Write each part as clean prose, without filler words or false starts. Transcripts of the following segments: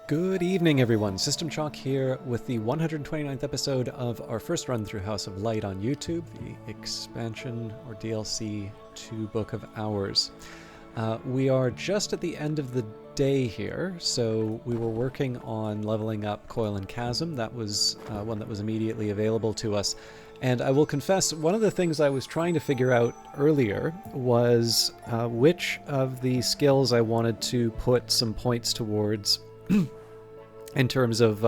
Good evening, everyone. System Chalk here with the 129th episode of our first run through House of Light on YouTube, the expansion or DLC to Book of Hours. We are just at the end of the day here, so we were working on leveling up Coil and Chasm. That was one that was immediately available to us. And I will confess, one of the things I was trying to figure out earlier was which of the skills I wanted to put some points towards in terms of,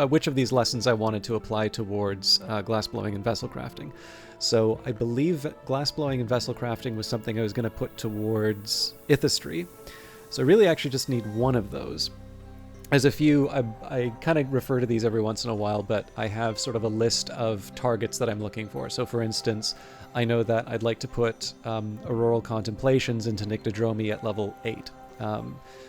which of these lessons I wanted to apply towards glassblowing and vessel crafting. So I believe glassblowing and vessel crafting was something I was going to put towards Ithistry. So I really actually just need one of those. As a few, I kind of refer to these every once in a while, but I have sort of a list of targets that I'm looking for. So for instance, I know that I'd like to put Auroral Contemplations into Nyctodromy at level 8.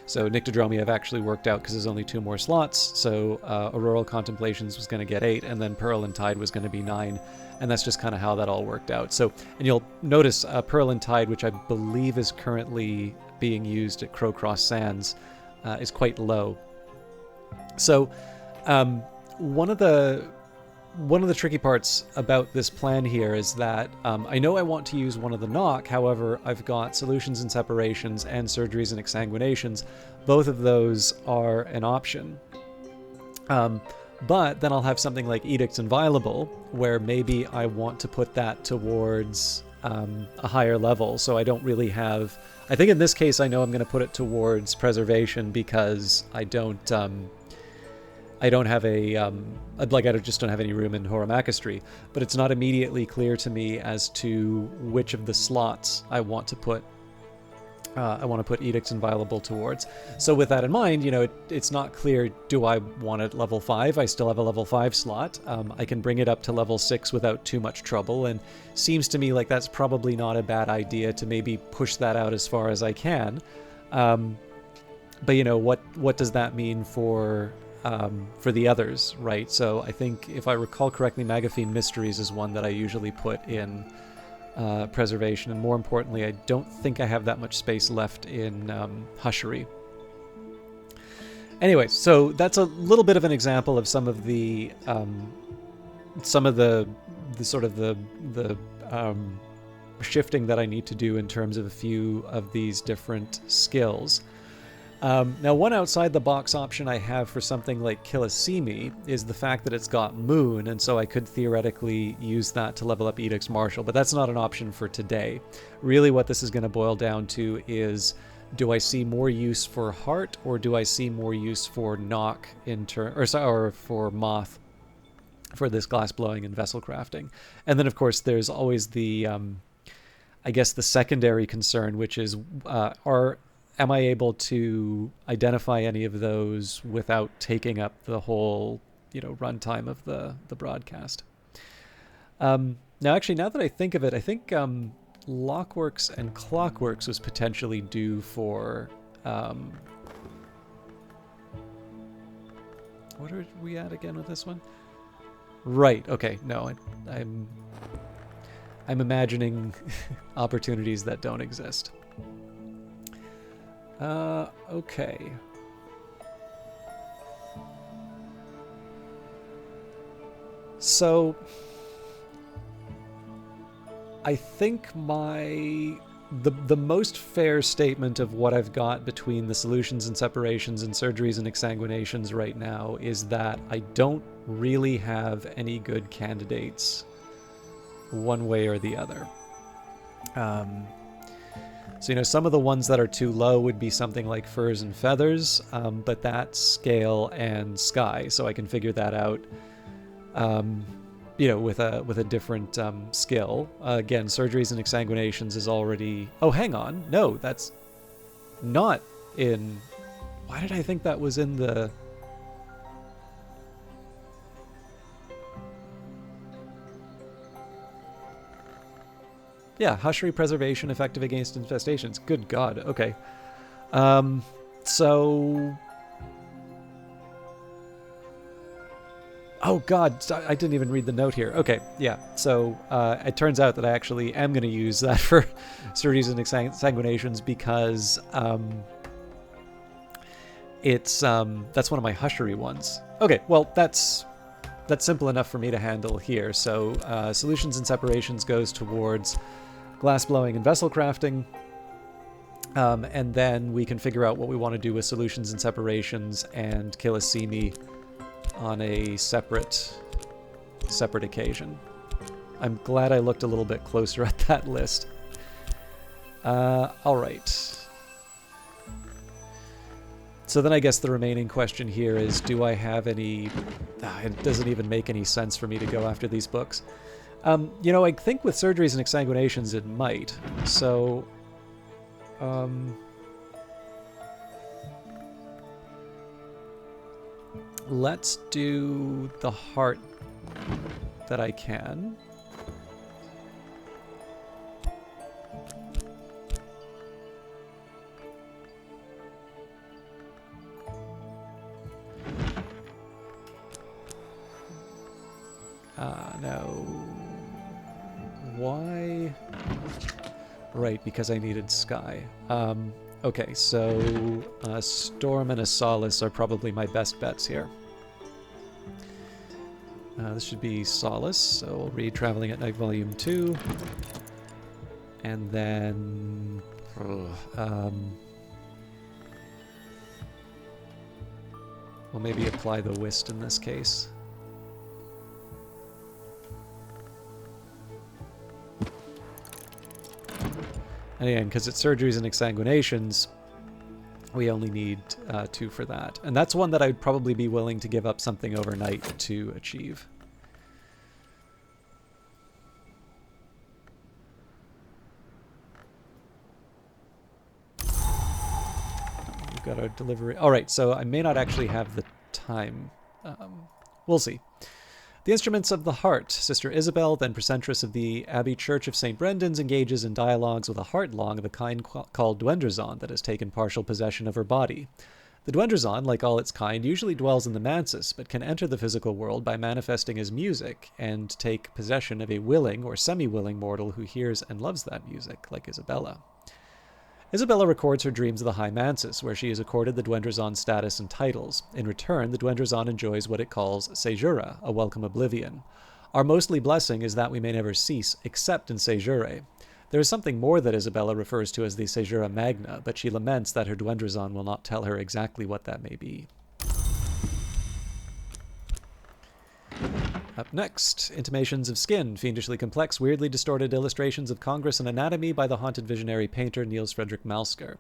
So Nyctodromy I've actually worked out because there's only 2 more slots, so Auroral Contemplations was going to get 8, and then Pearl and Tide was going to be 9, and that's just kind of how that all worked out. So, and you'll notice Pearl and Tide, which I believe is currently being used at Crowcross Sands, is quite low. So one of the tricky parts about this plan here is that I know I want to use one of the knock, however, I've got solutions and separations and surgeries and exsanguinations. Both of those are an option. But then I'll have something like Edicts Inviolable, where maybe I want to put that towards a higher level, so I don't really have... I think in this case I know I'm going to put it towards Preservation because I don't have a, I just don't have any room in Horamachistry, but it's not immediately clear to me as to which of the slots I want to put Edicts Inviolable towards. So with that in mind, you know, it's not clear, do I want it level 5? I still have a level 5 slot. I can bring it up to level 6 without too much trouble, and seems to me like that's probably not a bad idea to maybe push that out as far as I can. But you know, what does that mean for the others, right? So I think, if I recall correctly, Magaphine Mysteries is one that I usually put in Preservation, and more importantly, I don't think I have that much space left in Hushery. Anyway, so that's a little bit of an example of some of the shifting that I need to do in terms of a few of these different skills. Now, one outside-the-box option I have for something like Killisimi is the fact that it's got Moon, and so I could theoretically use that to level up Edict's Marshal, but that's not an option for today. Really what this is going to boil down to is, do I see more use for Heart, or do I see more use for Knock or for Moth for this glass-blowing and vessel crafting? And then, of course, there's always the, I guess, the secondary concern, which is, am I able to identify any of those without taking up the whole, runtime of the broadcast? Now, actually, now that I think of it, I think Lockworks and Clockworks was potentially due for... what are we at again with this one? Right, okay, no, I'm imagining opportunities that don't exist. Okay. So, I think the most fair statement of what I've got between the solutions and separations and surgeries and exsanguinations right now is that I don't really have any good candidates one way or the other. So, some of the ones that are too low would be something like Furs and Feathers, but that's Scale and Sky, so I can figure that out, with a different skill. Again, Surgeries and Exsanguinations is already... Oh, hang on. No, that's not in... Why did I think that was in the... Yeah, Hushery Preservation, effective against infestations. Good God, okay. So... Oh God, I didn't even read the note here. Okay, yeah, so it turns out that I actually am going to use that for Surgeries and Exsanguinations because It's that's one of my hushery ones. Okay, well that's simple enough for me to handle here. So solutions and separations goes towards glass blowing and vessel crafting. And then we can figure out what we want to do with solutions and separations and kill a Simi on a separate occasion. I'm glad I looked a little bit closer at that list. All right. So then I guess the remaining question here is, do I have any... it doesn't even make any sense for me to go after these books. You know, I think with surgeries and exsanguinations it might. So... let's do the heart that I can. No. Why? Right, because I needed Sky. Okay, so Storm and a Solace are probably my best bets here. This should be Solace, so I'll read Traveling at Night Volume 2. And then... we'll maybe apply the Whist in this case. And again, because it's surgeries and exsanguinations, we only need 2 for that. And that's one that I'd probably be willing to give up something overnight to achieve. We've got our delivery. All right, so I may not actually have the time. We'll see. The Instruments of the Heart. Sister Isabel, then precentress of the Abbey Church of St. Brendan's, engages in dialogues with a heart-long of the kind called Dwendrazon that has taken partial possession of her body. The Dwendrazon, like all its kind, usually dwells in the mansis, but can enter the physical world by manifesting as music and take possession of a willing or semi-willing mortal who hears and loves that music, like Isabella. Isabella records her dreams of the High Mansis, where she is accorded the Dwendrazon status and titles. In return, the Dwendrazon enjoys what it calls Sejura, a welcome oblivion. Our mostly blessing is that we may never cease, except in Sejure. There is something more that Isabella refers to as the Sejura Magna, but she laments that her Dwendrazon will not tell her exactly what that may be. Up next, Intimations of Skin, fiendishly complex, weirdly distorted illustrations of Congress and anatomy by the haunted visionary painter Niels Fredrik Malsker.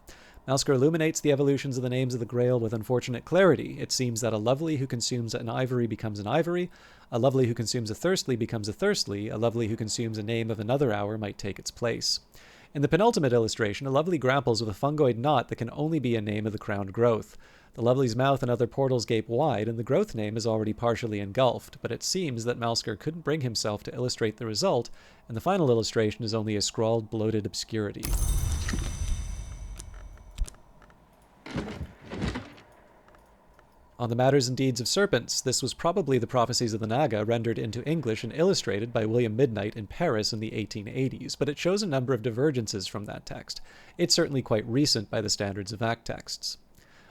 Malsker illuminates the evolutions of the names of the Grail with unfortunate clarity. It seems that a lovely who consumes an ivory becomes an ivory, a lovely who consumes a thirstly becomes a thirstly, a lovely who consumes a name of another hour might take its place. In the penultimate illustration, a lovely grapples with a fungoid knot that can only be a name of the crowned growth. The lovely's mouth and other portals gape wide, and the growth name is already partially engulfed, but it seems that Malsker couldn't bring himself to illustrate the result, and the final illustration is only a scrawled, bloated obscurity. On the Matters and Deeds of Serpents, this was probably the Prophecies of the Naga rendered into English and illustrated by William Midnight in Paris in the 1880s, but it shows a number of divergences from that text. It's certainly quite recent by the standards of ACT texts.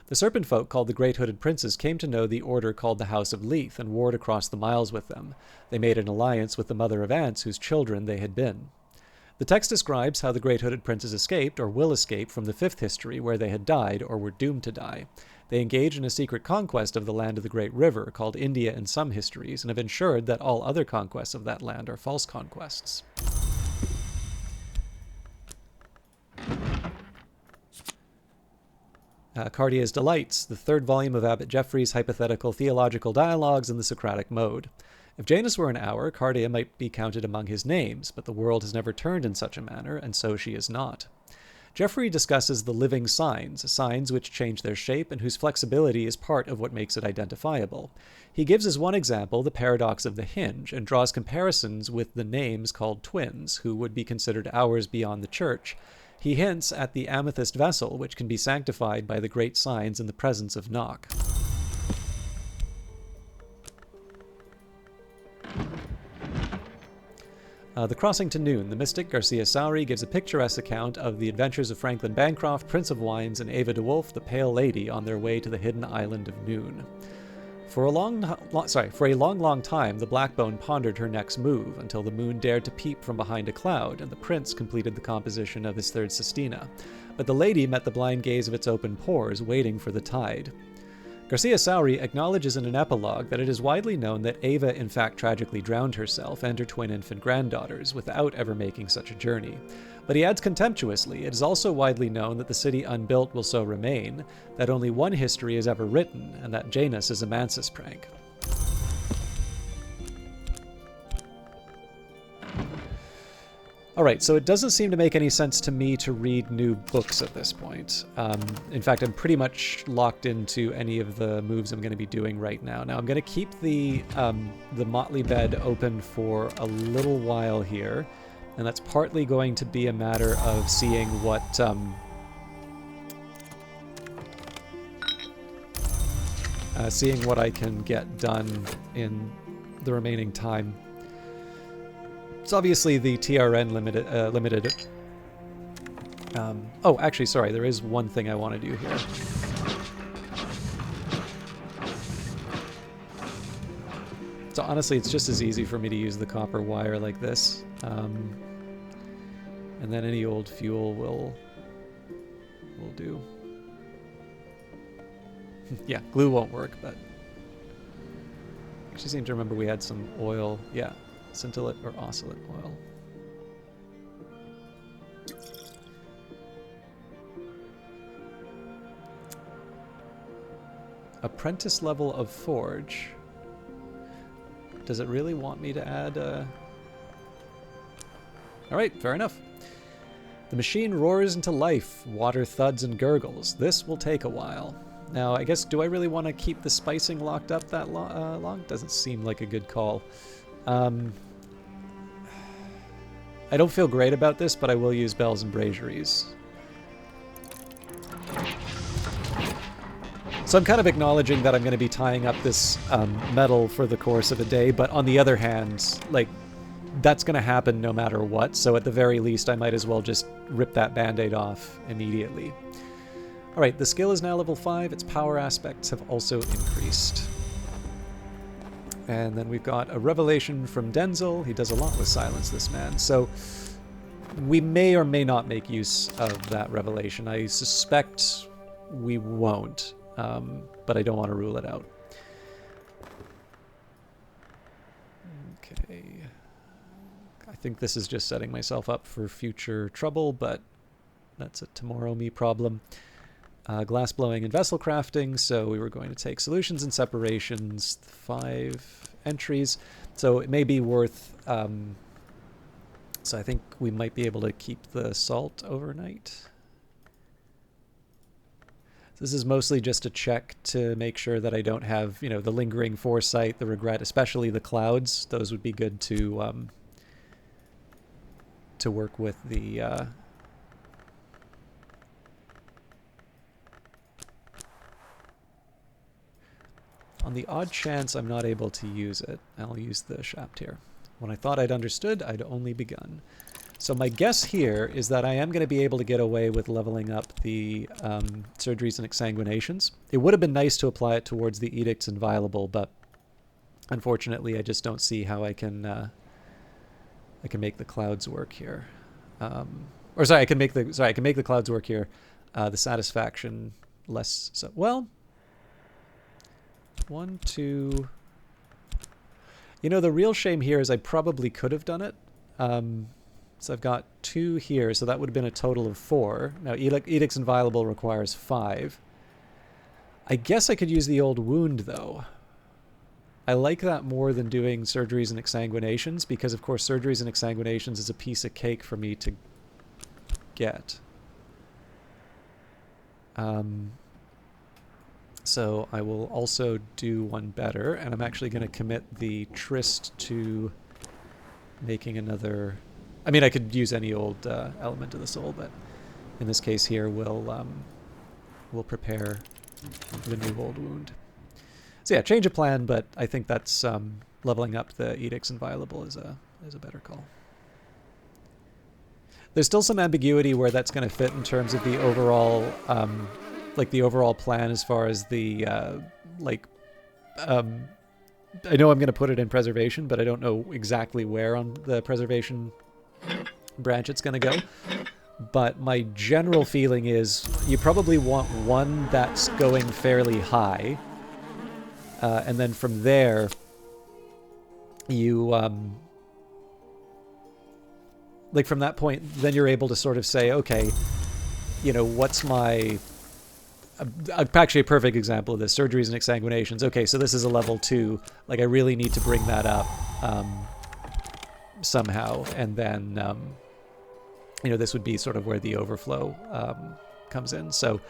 The serpent folk called the Great Hooded Princes came to know the order called the House of Leith and warred across the miles with them. They made an alliance with the Mother of Ants whose children they had been. The text describes how the Great Hooded Princes escaped or will escape from the Fifth History where they had died or were doomed to die. They engage in a secret conquest of the land of the Great River called India in some histories and have ensured that all other conquests of that land are false conquests. Cartia's Delights, the third volume of Abbot Geoffrey's hypothetical theological dialogues in the Socratic mode. If Janus were an hour, Cartia might be counted among his names, but the world has never turned in such a manner, and so she is not. Geoffrey discusses the living signs, signs which change their shape and whose flexibility is part of what makes it identifiable. He gives as one example the paradox of the hinge, and draws comparisons with the names called twins, who would be considered hours beyond the church. He hints at the amethyst vessel, which can be sanctified by the great signs in the presence of Nock. The Crossing to Noon. The mystic Garcia Sauri gives a picturesque account of the adventures of Franklin Bancroft, Prince of Wines, and Ava de Wolf, the Pale Lady, on their way to the hidden island of Noon. For a long time, the Blackbone pondered her next move, until the moon dared to peep from behind a cloud, and the prince completed the composition of his third sestina. But the lady met the blind gaze of its open pores, waiting for the tide. Garcia Sauri acknowledges in an epilogue that it is widely known that Ava in fact tragically drowned herself and her twin infant granddaughters without ever making such a journey. But he adds contemptuously, it is also widely known that the city unbuilt will so remain, that only one history is ever written, and that Janus is a Mansus prank. Alright, so it doesn't seem to make any sense to me to read new books at this point. In fact, I'm pretty much locked into any of the moves I'm going to be doing right now. Now, I'm going to keep the Motley Bed open for a little while here, and that's partly going to be a matter of seeing what... seeing what I can get done in the remaining time. It's obviously the TRN limited. Oh, actually, sorry, there is one thing I want to do here. So honestly, it's just as easy for me to use the copper wire like this. And then any old fuel will do. Yeah, glue won't work, but... I actually seem to remember we had some oil. Yeah. Scintillate or oscillate oil. Apprentice level of forge. Does it really want me to add a... Alright, fair enough. The machine roars into life. Water thuds and gurgles. This will take a while. Now, I guess, do I really want to keep the spicing locked up that long? Doesn't seem like a good call. I don't feel great about this, but I will use bells and braziers. So I'm kind of acknowledging that I'm going to be tying up this metal for the course of a day, but on the other hand, like, that's going to happen no matter what, so at the very least I might as well just rip that band-aid off immediately. Alright, the skill is now level 5, its power aspects have also increased. And then we've got a revelation from Denzel. He does a lot with silence, this man. So we may or may not make use of that revelation. I suspect we won't, but I don't want to rule it out. Okay. I think this is just setting myself up for future trouble, but that's a tomorrow me problem. Glass blowing and vessel crafting, so we were going to take solutions and separations, 5 entries, so it may be worth, so I think we might be able to keep the salt overnight. This is mostly just a check to make sure that I don't have, you know, the lingering foresight, the regret, especially the clouds. Those would be good to work with the... On the odd chance I'm not able to use it, I'll use the shaft here. When I thought I'd understood, I'd only begun. So my guess here is that I am going to be able to get away with leveling up the surgeries and exsanguinations. It would have been nice to apply it towards the edicts inviolable, but unfortunately I just don't see how I can make the clouds work here. Or sorry, I can make the clouds work here. The satisfaction less so. Well, 1, 2. You know, the real shame here is I probably could have done it. So I've got 2 here, so that would have been a total of 4. Now, Edicts Inviolable requires 5. I guess I could use the old wound, though. I like that more than doing surgeries and exsanguinations, because, of course, surgeries and exsanguinations is a piece of cake for me to get. So I will also do one better, and I'm actually going to commit the Tryst to making another... I mean, I could use any old element of the soul, but in this case here, we'll prepare the new old wound. So yeah, change of plan, but I think that's leveling up the Edicts Inviolable is a better call. There's still some ambiguity where that's going to fit in terms of the overall, like the overall plan as far as the, I know I'm going to put it in preservation, but I don't know exactly where on the preservation branch it's going to go. But my general feeling is you probably want one that's going fairly high. And then from there, you, like from that point, then you're able to sort of say, okay, you know, what's my... actually, a perfect example of this, surgeries and exsanguinations. Okay, so this is a level 2. Like, I really need to bring that up somehow. And then, you know, this would be sort of where the overflow comes in. So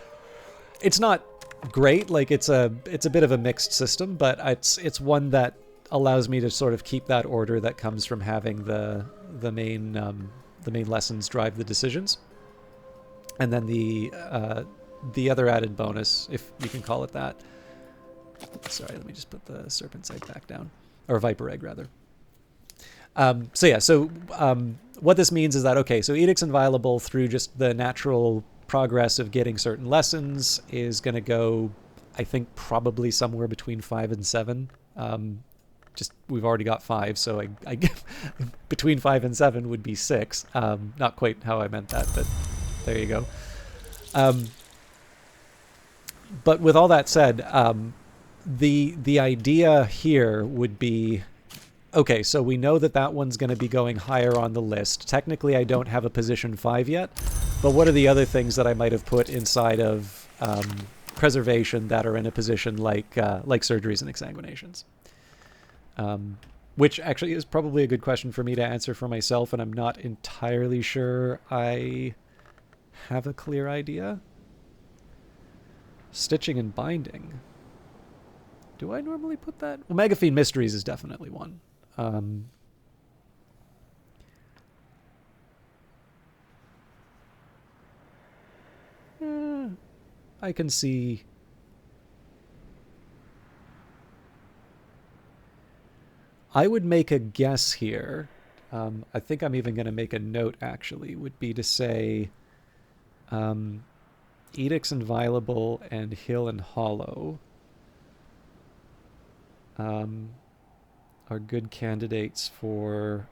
it's not great. Like, it's a bit of a mixed system, but it's one that allows me to sort of keep that order that comes from having the main lessons drive the decisions. And then the other added bonus, if you can call it that. Sorry, let me just put the serpent's egg back down. Or viper egg, rather. So what this means is that, okay, so Edicts Inviolable, through just the natural progress of getting certain lessons, is going to go, I think, probably somewhere between 5 and 7. Just, we've already got 5, so I between 5 and 7 would be 6. Not quite how I meant that, but there you go. But with all that said, the idea here would be, okay, so we know that one's going to be going higher on the list. Technically, I don't have a position 5 yet, but what are the other things that I might have put inside of preservation that are in a position like surgeries and exsanguinations? Which actually is probably a good question for me to answer for myself, and I'm not entirely sure I have a clear idea. Stitching and binding. Do I normally put that? Well, Megaphene Mysteries is definitely one. I can see... I would make a guess here. I think I'm even going to make a note, actually, would be to say... Edicts Inviolable and Hill and Hollow are good candidates for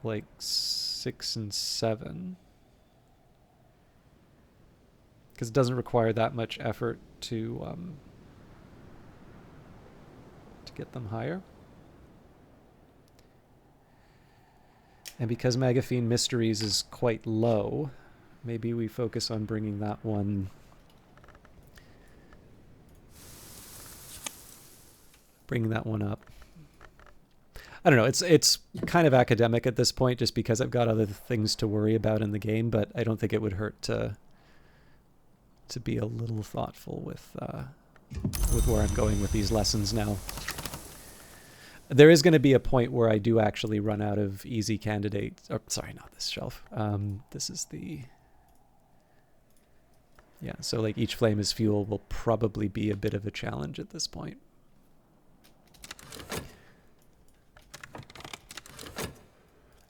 like 6 and 7, because it doesn't require that much effort to get them higher, and because Megaphene Mysteries is quite low, maybe we focus on bringing that one up. I don't know, it's kind of academic at this point just because I've got other things to worry about in the game, but I don't think it would hurt to be a little thoughtful with where I'm going with these lessons now. There is going to be a point where I do actually run out of easy candidates. Or, sorry, not this shelf. This is the... Yeah, so like each flame is fuel will probably be a bit of a challenge at this point.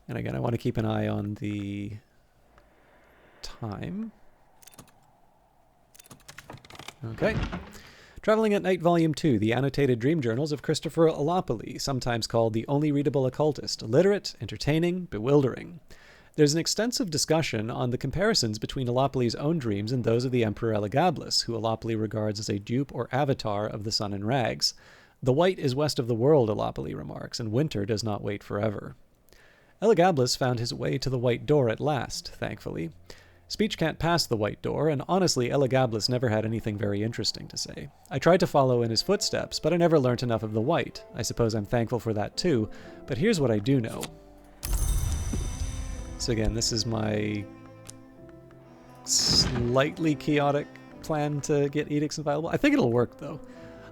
And again, I want to keep an eye on the time. Okay. Traveling at Night, Volume 2, The Annotated Dream Journals of Christopher Alopoli, sometimes called the Only Readable Occultist, illiterate, entertaining, bewildering. There's an extensive discussion on the comparisons between Alopoli's own dreams and those of the Emperor Elagabalus, who Alopoli regards as a dupe or avatar of the sun in rags. The white is west of the world, Alopoli remarks, and winter does not wait forever. Elagabalus found his way to the White Door at last, thankfully. Speech can't pass the White Door, and honestly, Elagabalus never had anything very interesting to say. I tried to follow in his footsteps, but I never learnt enough of the White. I suppose I'm thankful for that too, but here's what I do know. So again, this is my slightly chaotic plan to get Edicts Inviolable. I think it'll work, though.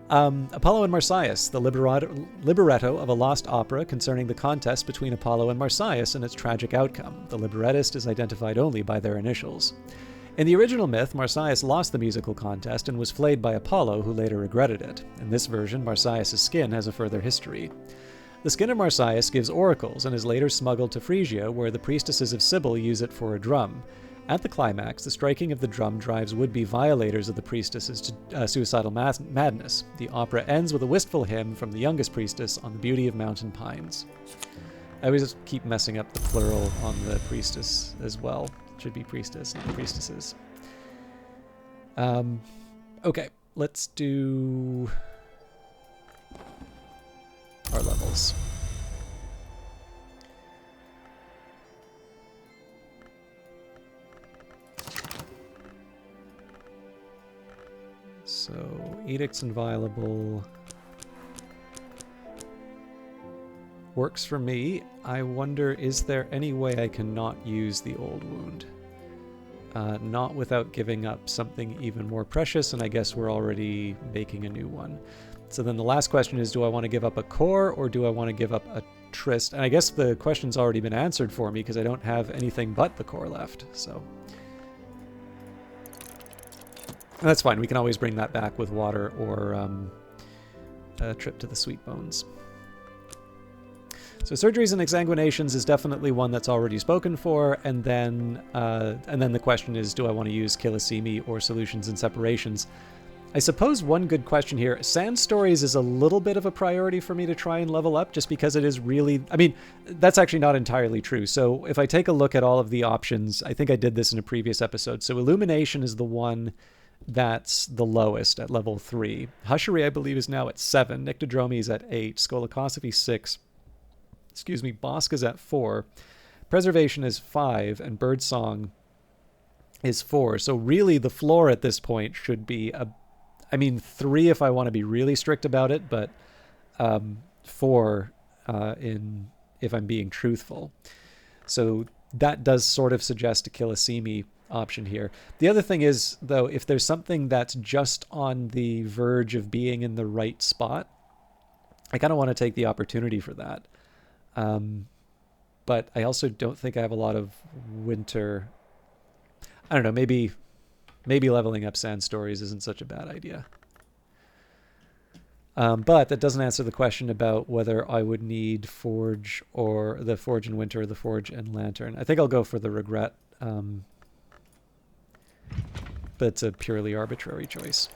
Apollo and Marsyas, the libretto of a lost opera concerning the contest between Apollo and Marsyas and its tragic outcome. The librettist is identified only by their initials. In the original myth, Marsyas lost the musical contest and was flayed by Apollo, who later regretted it. In this version, Marsyas' skin has a further history. The skin of Marsyas gives oracles and is later smuggled to Phrygia, where the priestesses of Sibyl use it for a drum. At the climax, the striking of the drum drives would-be violators of the priestesses to suicidal madness. The opera ends with a wistful hymn from the youngest priestess on the beauty of mountain pines. I always keep messing up the plural on the priestess as well. It should be priestess, not priestesses. Okay, let's do our levels. So, Edict's Inviolable works for me. I wonder, is there any way I can not use the Old Wound? Not without giving up something even more precious, and I guess we're already making a new one. So then the last question is, do I want to give up a core, or do I want to give up a Tryst? And I guess the question's already been answered for me, because I don't have anything but the core left, so... That's fine, we can always bring that back with water or a trip to the Sweet Bones. So surgeries and exsanguinations is definitely one that's already spoken for, and then the question is, do I want to use Killisimi or Solutions and Separations? I suppose one good question here, Sand Stories is a little bit of a priority for me to try and level up, just because it is really, I mean, that's actually not entirely true. So if I take a look at all of the options, I think I did this in a previous episode. So Illumination is the one that's the lowest at level 3. Hushery, I believe, is now at 7. Nyctodromy is at 8. Skolakosophy 6. Excuse me, Bosk is at 4. Preservation is 5, and Birdsong is 4. So really the floor at this point should be, 3 if I want to be really strict about it, but 4 if I'm being truthful. So that does sort of suggest a Killisimi option here. The other thing is, though, if there's something that's just on the verge of being in the right spot, I kind of want to take the opportunity for that. But I also don't think I have a lot of winter. I don't know, maybe leveling up Sand Stories isn't such a bad idea. But that doesn't answer the question about whether I would need Forge or the Forge in Winter or the Forge and Lantern. I think I'll go for the Regret. But it's a purely arbitrary choice.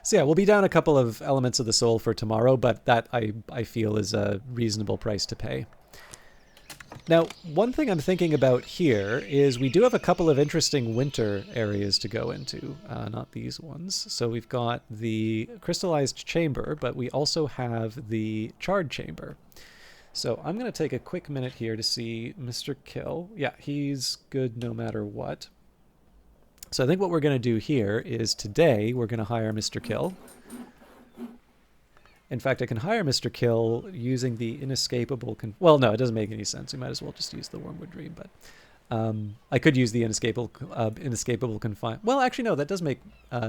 So yeah, we'll be down a couple of elements of the soul for tomorrow, but that I feel is a reasonable price to pay. Now, one thing I'm thinking about here is we do have a couple of interesting winter areas to go into, not these ones. So we've got the crystallized chamber, but we also have the charred chamber. So I'm going to take a quick minute here to see Mr. Kill. Yeah, he's good no matter what. So I think what we're going to do here is today we're going to hire Mr. Kill. In fact, I can hire Mr. Kill using the inescapable... well, no, it doesn't make any sense. We might as well just use the Wormwood Dream, but I could use the inescapable confine... Well, actually, no, that does make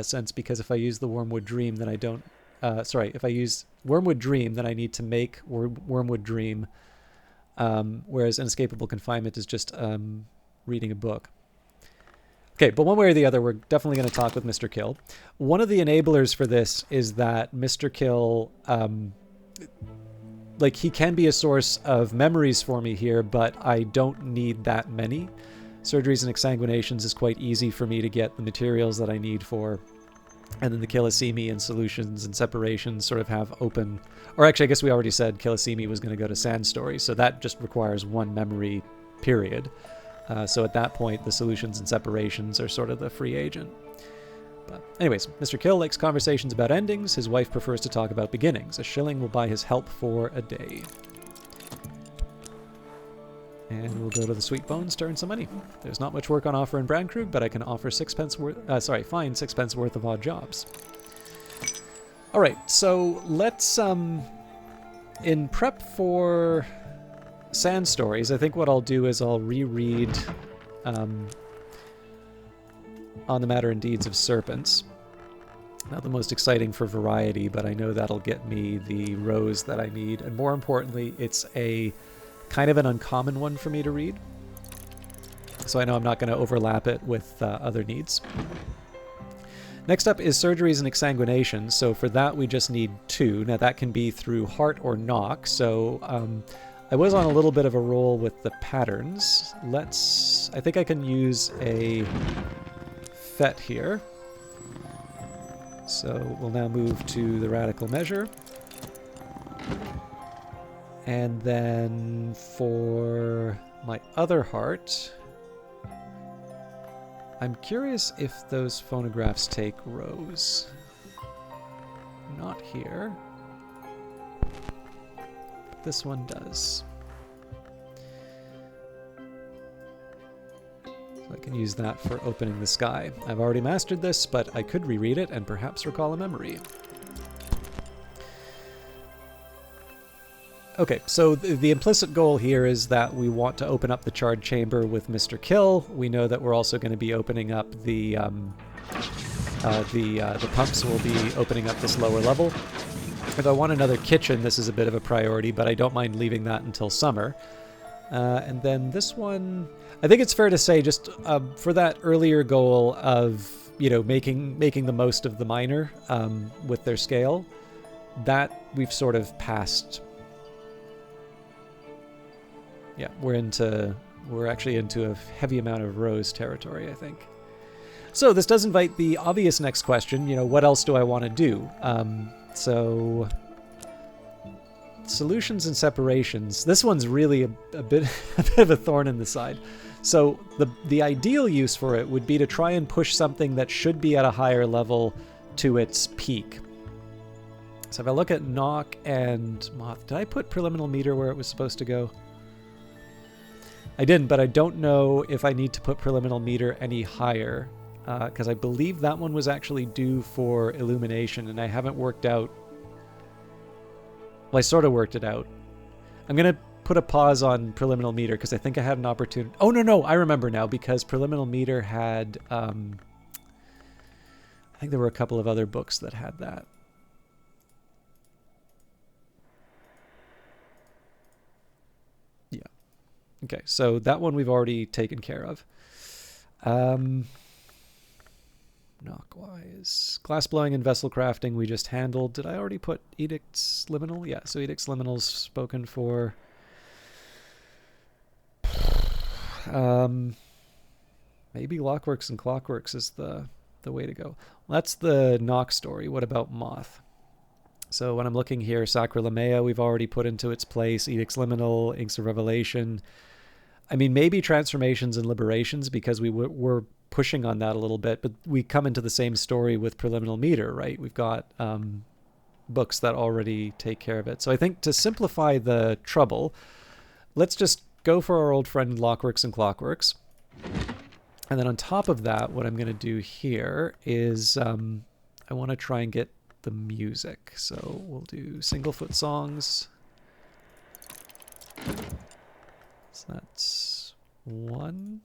sense, because if I use the Wormwood Dream, then I don't... if I use Wormwood Dream, then I need to make Wormwood Dream, whereas inescapable confinement is just reading a book. Okay, but one way or the other, we're definitely going to talk with Mr. Kill. One of the enablers for this is that Mr. Kill, he can be a source of memories for me here, but I don't need that many. Surgeries and exsanguinations is quite easy for me to get the materials that I need for. And then the Killisimi and Solutions and Separations sort of have open... Or actually, I guess we already said Killisimi was going to go to Sand Story, so that just requires one memory period. So at that point, the Solutions and Separations are sort of the free agent. But anyways, Mr. Kill likes conversations about endings. His wife prefers to talk about beginnings. A shilling will buy his help for a day. And we'll go to the Sweet Bones to earn some money. There's not much work on offer in Brandkrug, but I can offer find 6 worth of odd jobs. All right, so let's in prep for Sand Stories, I think what I'll do is I'll reread On the Matter and Deeds of Serpents. Not the most exciting for variety, but I know that'll get me the rose that I need. And more importantly, it's a kind of an uncommon one for me to read. So I know I'm not going to overlap it with other needs. Next up is surgeries and exsanguination. So for that, we just need 2. Now that can be through heart or knock. So I was on a little bit of a roll with the patterns. I think I can use a FET here. So we'll now move to the radical measure. And then for my other heart, I'm curious if those phonographs take rows. Not here. This one does. So I can use that for opening the sky. I've already mastered this, but I could reread it and perhaps recall a memory. Okay, so the implicit goal here is that we want to open up the charred chamber with Mr. Kill. We know that we're also going to be opening up the pumps. Will be opening up this lower level. If I want another kitchen, this is a bit of a priority, but I don't mind leaving that until summer. And then this one, I think it's fair to say, just for that earlier goal of making the most of the miner with their scale, that we've sort of passed. Yeah, we're actually into a heavy amount of rows territory, I think. So this does invite the obvious next question, what else do I want to do? So solutions and separations. This one's really a bit of a thorn in the side. So the ideal use for it would be to try and push something that should be at a higher level to its peak. So if I look at knock and moth, did I put preliminal meter where it was supposed to go? I didn't, but I don't know if I need to put preliminal meter any higher, because I believe that one was actually due for illumination, and I haven't worked out. Well, I sort of worked it out. I'm going to put a pause on preliminal meter, because I think I had an opportunity. Oh, no, I remember now, because preliminal meter had... I think there were a couple of other books that had that. Okay, so that one we've already taken care of. Knockwise. Glass blowing and vessel crafting we just handled. Did I already put edicts liminal? Yeah, so edicts liminal's spoken for. Maybe Lockworks and Clockworks is the way to go. Well, that's the knock story. What about moth? So when I'm looking here, Sacralamea we've already put into its place. Edicts liminal, Inks of Revelation. I mean, maybe transformations and liberations, because we're pushing on that a little bit, but we come into the same story with preliminal meter, right? We've got books that already take care of it. So I think to simplify the trouble, let's just go for our old friend Lockworks and Clockworks. And then on top of that, what I'm going to do here is I want to try and get the music. So we'll do Singlefoot songs. So that's 1.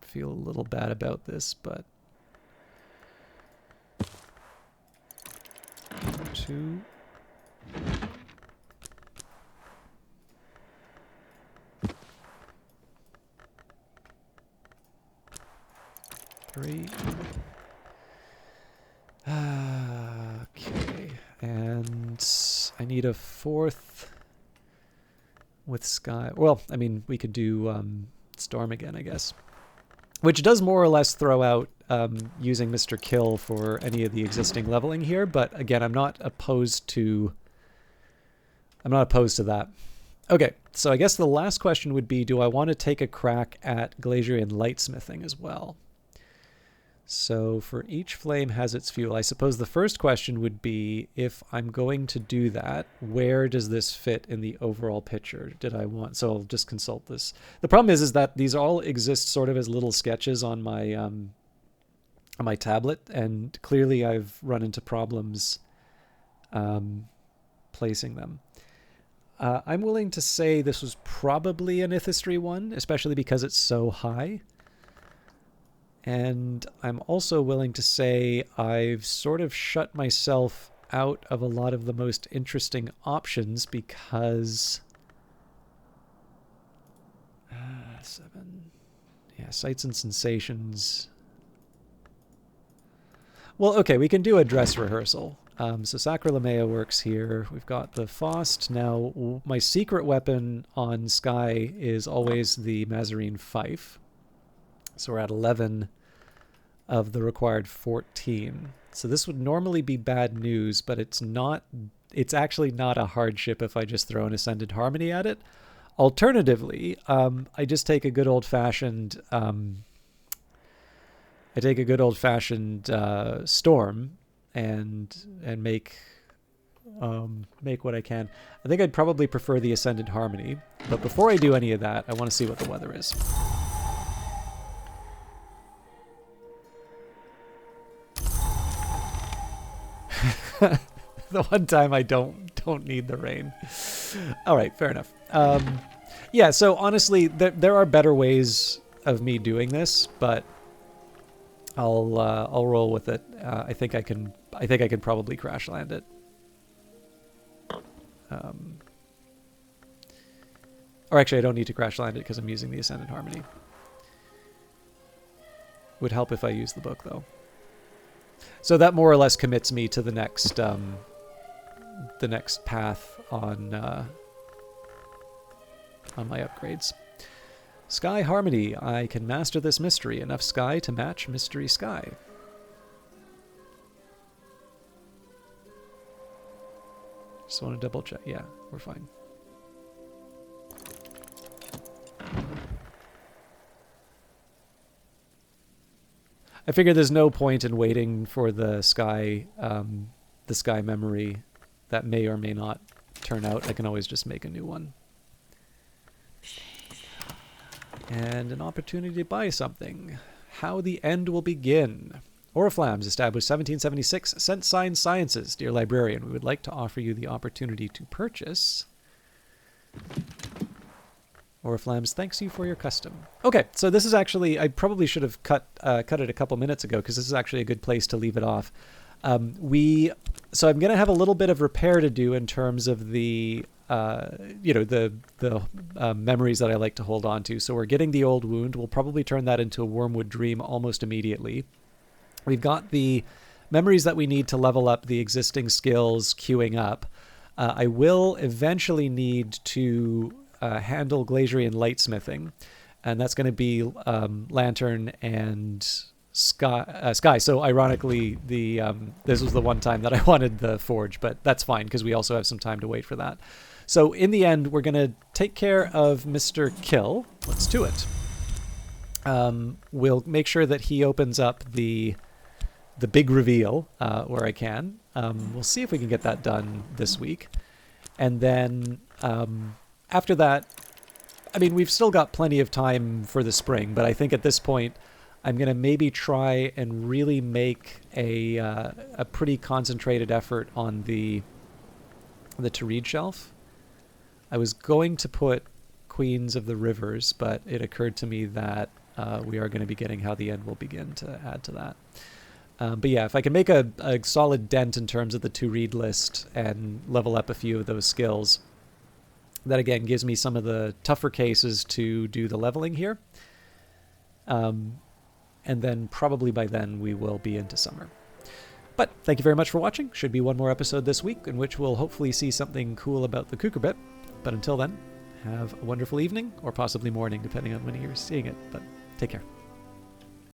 Feel a little bad about this, but 2. 3. Okay, and I need a 4th with Sky. Well, I mean, we could do Storm again, I guess. Which does more or less throw out using Mr. Kill for any of the existing leveling here, but again, I'm not opposed to that. Okay, so I guess the last question would be, do I want to take a crack at Glacierian lightsmithing as well? So for each flame has its fuel. I suppose the first question would be, if I'm going to do that, where does this fit in the overall picture? So I'll just consult this. The problem is that these all exist sort of as little sketches on my tablet, and clearly I've run into problems placing them. I'm willing to say this was probably an Ithistry one, especially because it's so high. And I'm also willing to say I've sort of shut myself out of a lot of the most interesting options because 7. Yeah, sights and sensations. Well, okay, we can do a dress rehearsal. So Sacralamea works here. We've got the Faust. Now, my secret weapon on Skye is always the Mazarine Fife. So we're at 11 of the required 14. So this would normally be bad news, but it's not. It's actually not a hardship if I just throw an Ascended Harmony at it. Alternatively, I just take a good old-fashioned. I take a good old-fashioned storm and make what I can. I think I'd probably prefer the Ascended Harmony, but before I do any of that, I want to see what the weather is. The one time I don't need the rain. All right, fair enough. Yeah, so honestly, there are better ways of me doing this, but I'll roll with it. I think I can probably crash land it. Or actually, I don't need to crash land it because I'm using the Ascended Harmony. Would help if I use the book though. So that more or less commits me to the next path on my upgrades. Sky Harmony. I can master this mystery. Enough sky to match Mystery Sky. Just want to double check. Yeah, we're fine. I figure there's no point in waiting for the sky memory that may or may not turn out. I can always just make a new one. And an opportunity to buy something. How the End Will Begin. Oriflammes, established 1776, Sense Sign Sciences. Dear Librarian, we would like to offer you the opportunity to purchase. Oriflammes thanks you for your custom. Okay, so this is actually, I probably should have cut it a couple minutes ago because this is actually a good place to leave it off. So I'm going to have a little bit of repair to do in terms of the memories that I like to hold on to. So we're getting the old wound. We'll probably turn that into a Wormwood Dream almost immediately. We've got the memories that we need to level up the existing skills queuing up. I will eventually need to handle Glazerian Lightsmithing, and that's going to be Lantern and Sky. So ironically, this was the one time that I wanted the Forge, but that's fine because we also have some time to wait for that. So in the end, we're going to take care of Mr. Kill. Let's do it. We'll make sure that he opens up the big reveal where I can. We'll see if we can get that done this week. And then after that, I mean, we've still got plenty of time for the spring, but I think at this point, I'm going to maybe try and really make a pretty concentrated effort on the to-read shelf. I was going to put Queens of the Rivers, but it occurred to me that we are going to be getting How the End Will Begin to add to that. But yeah, if I can make a solid dent in terms of the to-read list and level up a few of those skills, that again gives me some of the tougher cases to do the leveling here. And then probably by then we will be into summer. But thank you very much for watching. Should be one more episode this week in which we'll hopefully see something cool about the Cucurbit. But until then, have a wonderful evening, or possibly morning, depending on when you're seeing it. But take care.